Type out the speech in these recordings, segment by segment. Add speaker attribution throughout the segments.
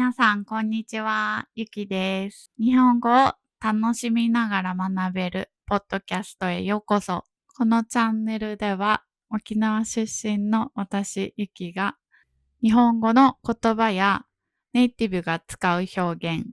Speaker 1: 皆さん、こんにちは。ゆきです。日本語を楽しみながら学べるポッドキャストへようこそ。このチャンネルでは、沖縄出身の私、ゆきが、日本語の言葉やネイティブが使う表現、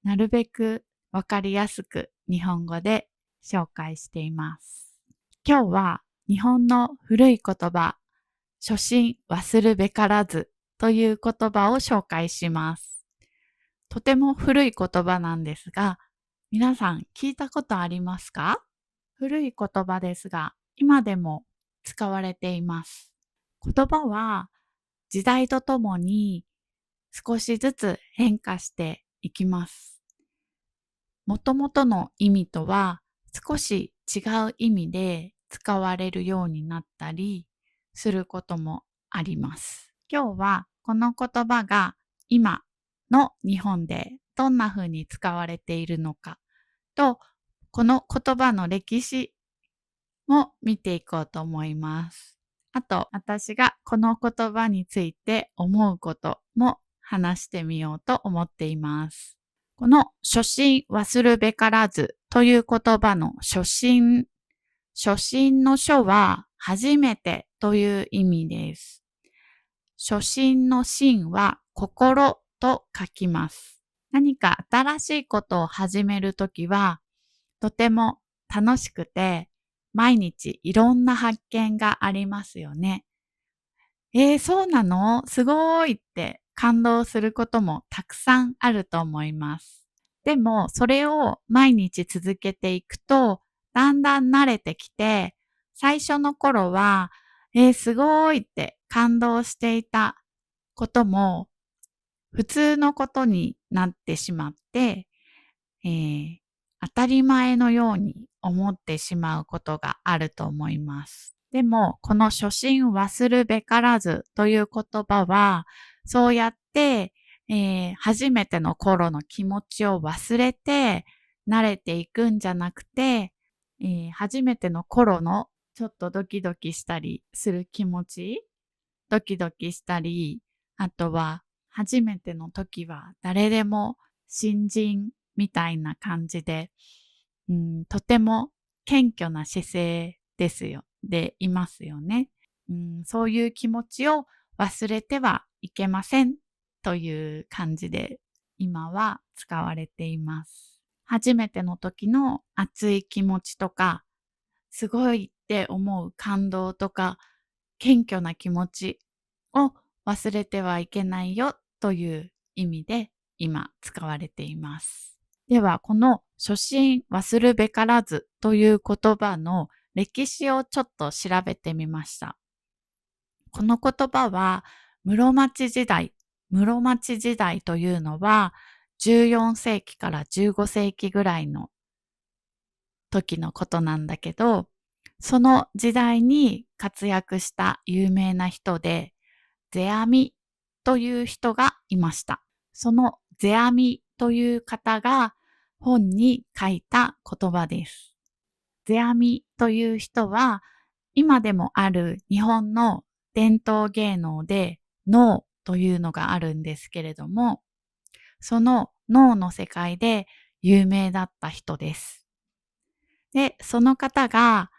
Speaker 1: なるべくわかりやすく日本語で紹介しています。今日は日本の古い言葉、初心忘るべからずという言葉を紹介します。とても古い言葉なんですが、皆さん聞いたことありますか？古い言葉ですが、今でも使われています。言葉は時代とともに少しずつ変化していきます。もともとの意味とは少し違う意味で使われるようになったりすることもあります。今日はこの言葉が今の日本でどんな風に使われているのかと、この言葉の歴史も見ていこうと思います。あと、私がこの言葉について思うことも話してみようと思っています。この初心忘るべからずという言葉の初心の書は初めてという意味です。初心の心は心と書きます。何か新しいことを始めるときはとても楽しくて毎日いろんな発見がありますよね。そうなの？すごいって感動することもたくさんあると思います。でもそれを毎日続けていくとだんだん慣れてきて最初の頃はすごいって感動していたことも普通のことになってしまって、当たり前のように思ってしまうことがあると思います。でも、この初心忘るべからずという言葉は、そうやって、初めての頃の気持ちを忘れて慣れていくんじゃなくて、初めての頃のちょっとドキドキしたりする気持ち、ドキドキしたり、あとは初めての時は誰でも新人みたいな感じで、とても謙虚な姿勢でいますよね。そういう気持ちを忘れてはいけませんという感じで今は使われています。初めての時の熱い気持ちとか、すごいって思う感動とか、謙虚な気持ちを忘れてはいけないよという意味で今使われています。では、この初心忘るべからずという言葉の歴史をちょっと調べてみました。この言葉は室町時代というのは14世紀から15世紀ぐらいの時のことなんだけど、その時代に活躍した有名な人で、世阿弥という人がいました。その世阿弥という方が本に書いた言葉です。世阿弥という人は今でもある日本の伝統芸能で能というのがあるんですけれども、その能の世界で有名だった人です。で、その方が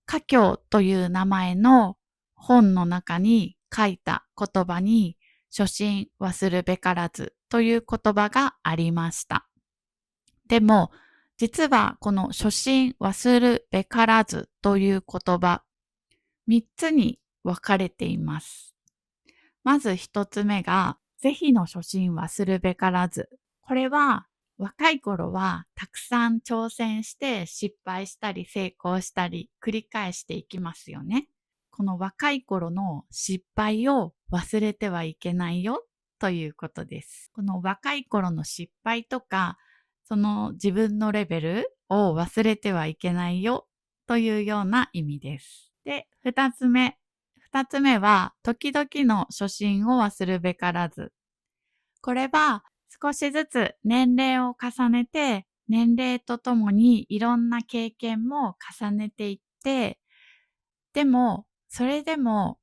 Speaker 1: 華経という名前の本の中に書いた言葉に初心忘るべからずという言葉がありました。でも、実はこの初心忘るべからずという言葉、3つに分かれています。まず1つ目が、是非の初心忘るべからず。これは若い頃はたくさん挑戦して失敗したり成功したり繰り返していきますよね。この若い頃の失敗を忘れてはいけないよということです。この若い頃の失敗とか、その自分のレベルを忘れてはいけないよというような意味です。で、二つ目は時々の初心を忘るべからず。これは少しずつ年齢を重ねて、年齢とともにいろんな経験も重ねていって、でも、それでも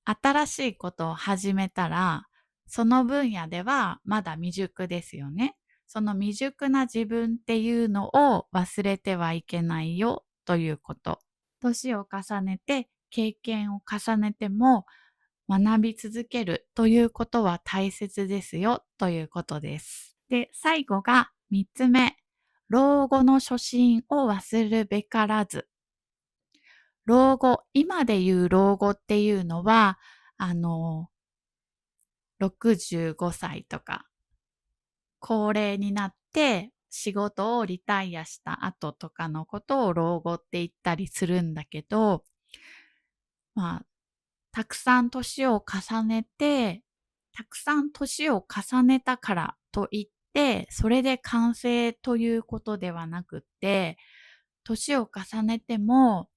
Speaker 1: 新しいことを始めたら、その分野ではまだ未熟ですよね。その未熟な自分っていうのを忘れてはいけないよということ。年を重ねて経験を重ねても学び続けるということは大切ですよということです。で、最後が3つ目。老後の初心を忘るべからず。老後、今で言う老後っていうのは、65歳とか、高齢になって仕事をリタイアした後とかのことを老後って言ったりするんだけど、まあ、たくさん年を重ねて、たくさん年を重ねたからといって、それで完成ということではなくって、年を重ねても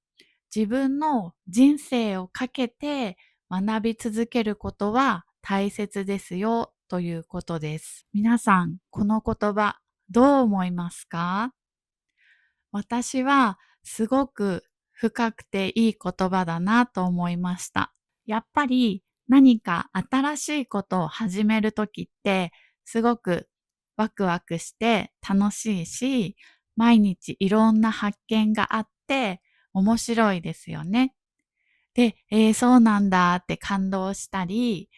Speaker 1: 自分の人生をかけて学び続けることは大切ですよということです。皆さん、この言葉どう思いますか？私はすごく深くていい言葉だなと思いました。やっぱり何か新しいことを始めるときってすごくワクワクして楽しいし、毎日いろんな発見があって面白いですよね。で、そうなんだって感動したり、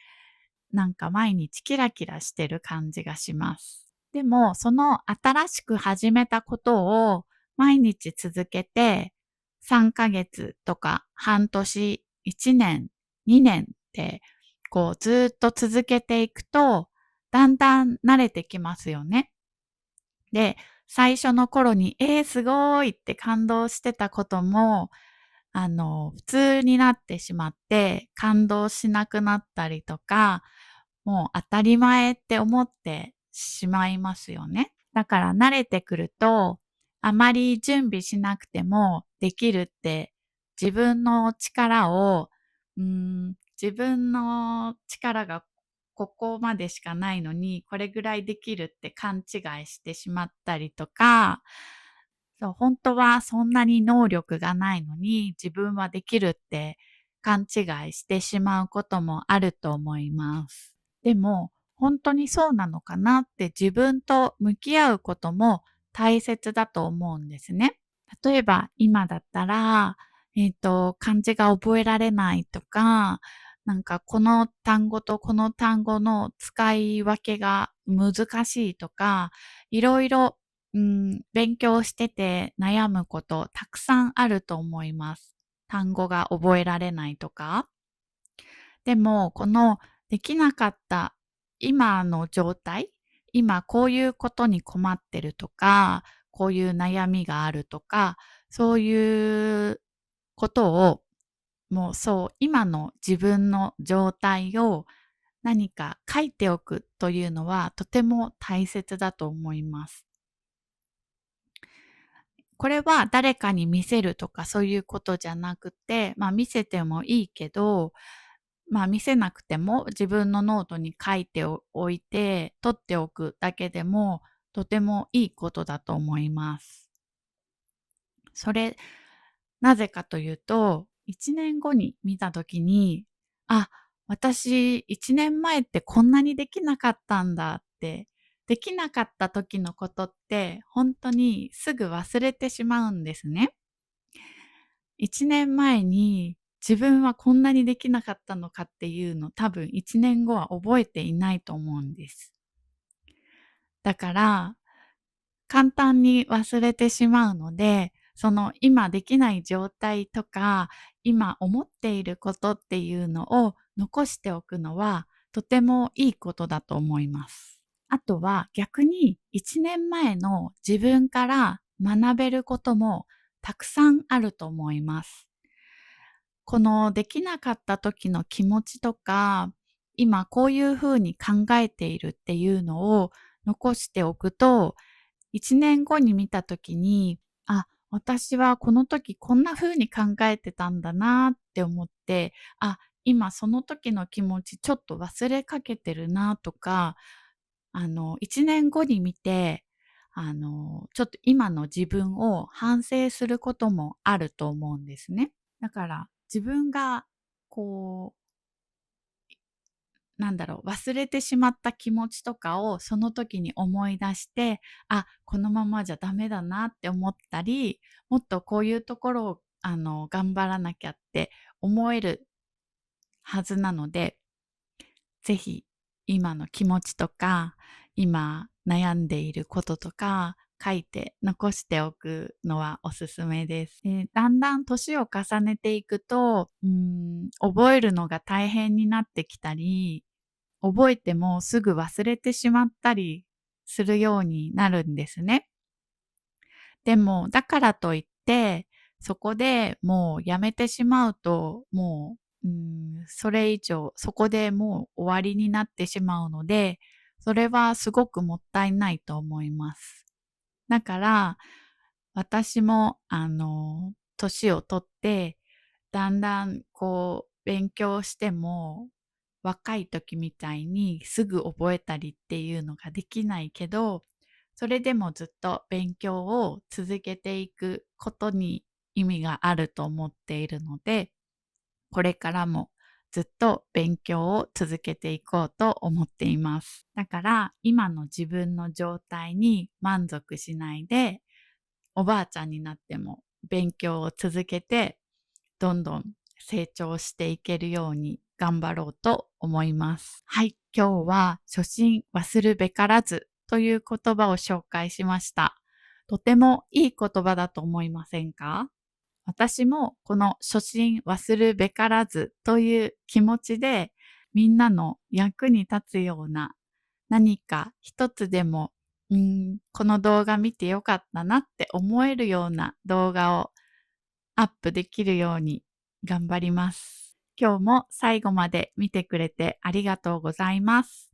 Speaker 1: なんか毎日キラキラしてる感じがします。でも、その新しく始めたことを毎日続けて、3ヶ月とか半年、1年、2年って、こうずっと続けていくと、だんだん慣れてきますよね。で、最初の頃に、すごいって感動してたことも、普通になってしまって、感動しなくなったりとか、もう当たり前って思ってしまいますよね。だから慣れてくると、あまり準備しなくてもできるって自分の力を、自分の力がここまでしかないのに、これぐらいできるって勘違いしてしまったりとか、そう、本当はそんなに能力がないのに、自分はできるって勘違いしてしまうこともあると思います。でも、本当にそうなのかなって自分と向き合うことも大切だと思うんですね。例えば、今だったら、漢字が覚えられないとか、なんかこの単語とこの単語の使い分けが難しいとか、いろいろ勉強してて悩むことたくさんあると思います。単語が覚えられないとか。でも、このできなかった今の状態、今こういうことに困ってるとか、こういう悩みがあるとか、そういうことを、もうそう、今の自分の状態を何か書いておくというのはとても大切だと思います。これは誰かに見せるとかそういうことじゃなくて、見せてもいいけど、見せなくても自分のノートに書いておいて、取っておくだけでもとてもいいことだと思います。それ、なぜかというと、1年後に見たときに、あ、私1年前ってこんなにできなかったんだって、できなかった時のことって本当にすぐ忘れてしまうんですね。1年前に自分はこんなにできなかったのかっていうの多分1年後は覚えていないと思うんです。だから簡単に忘れてしまうので、その今できない状態とか、今思っていることっていうのを残しておくのはとてもいいことだと思います。あとは逆に1年前の自分から学べることもたくさんあると思います。このできなかった時の気持ちとか、今こういうふうに考えているっていうのを残しておくと、1年後に見た時に、あ、私はこの時こんな風に考えてたんだなって思って、あ、今その時の気持ちちょっと忘れかけてるなとか、1年後に見て、ちょっと今の自分を反省することもあると思うんですね。だから自分がこう忘れてしまった気持ちとかをその時に思い出して、あ、このままじゃダメだなって思ったり、もっとこういうところを頑張らなきゃって思えるはずなので、ぜひ今の気持ちとか、今悩んでいることとか、書いて残しておくのはおすすめです。だんだん年を重ねていくと、覚えるのが大変になってきたり、覚えてもすぐ忘れてしまったりするようになるんですね。でも、だからといって、そこでもうやめてしまうと、もう、それ以上、そこでもう終わりになってしまうので、それはすごくもったいないと思います。だから、私も、年をとって、だんだん勉強しても、若い時みたいにすぐ覚えたりっていうのができないけど、それでもずっと勉強を続けていくことに意味があると思っているので、これからもずっと勉強を続けていこうと思っています。だから今の自分の状態に満足しないで、おばあちゃんになっても勉強を続けて、どんどん成長していけるように頑張ろうと思います。はい、今日は初心忘るべからずという言葉を紹介しました。とてもいい言葉だと思いませんか？私もこの初心忘るべからずという気持ちで、みんなの役に立つような何か一つでも、この動画見てよかったなって思えるような動画をアップできるように頑張ります。今日も最後まで見てくれてありがとうございます。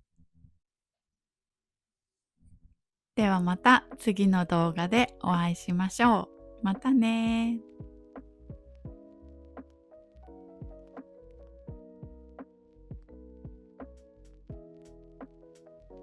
Speaker 1: ではまた次の動画でお会いしましょう。またね。